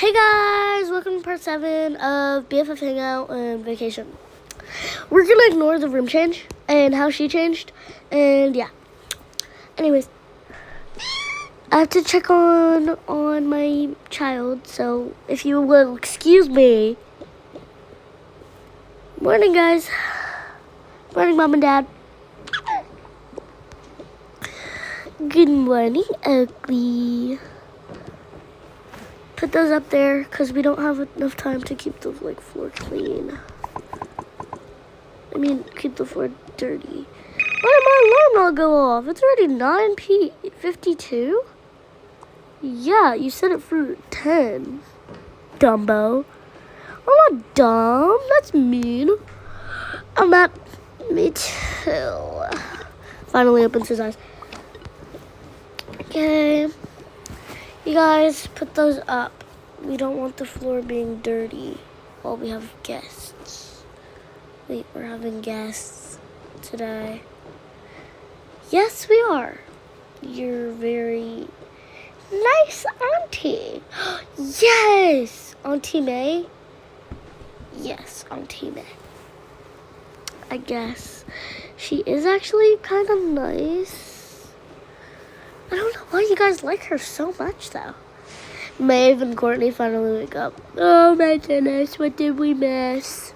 Hey guys, welcome to part 7 of BFF Hangout and Vacation. We're gonna ignore the room change and how she changed, and yeah. Anyways, I have to check on my child, so if you will excuse me. Morning, guys. Morning, Mom and Dad. Good morning, Ugly. Put those up there because we don't have enough time to keep the floor clean. I mean, keep the floor dirty. Why did my alarm not go off? It's already 9:52. Yeah, you set it for 10. Dumbo. I'm not dumb. That's mean. I'm at me too. Finally opens his eyes. Okay. You guys, put those up. We don't want the floor being dirty while we have guests. Wait, we're having guests today. Yes, we are. You're very nice, Auntie. Yes, Auntie May. Yes, Auntie May. I guess she is actually kind of nice. I don't know why you guys like her so much, though. Maeve and Courtney finally wake up. Oh my goodness, what did we miss?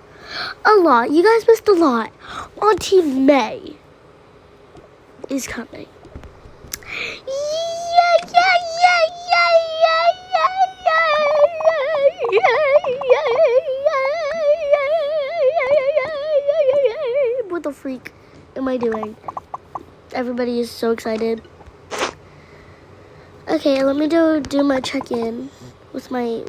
A lot. You guys missed a lot. Auntie May is coming. What the freak am I doing? Everybody is so excited. Okay, let me do my check-in with my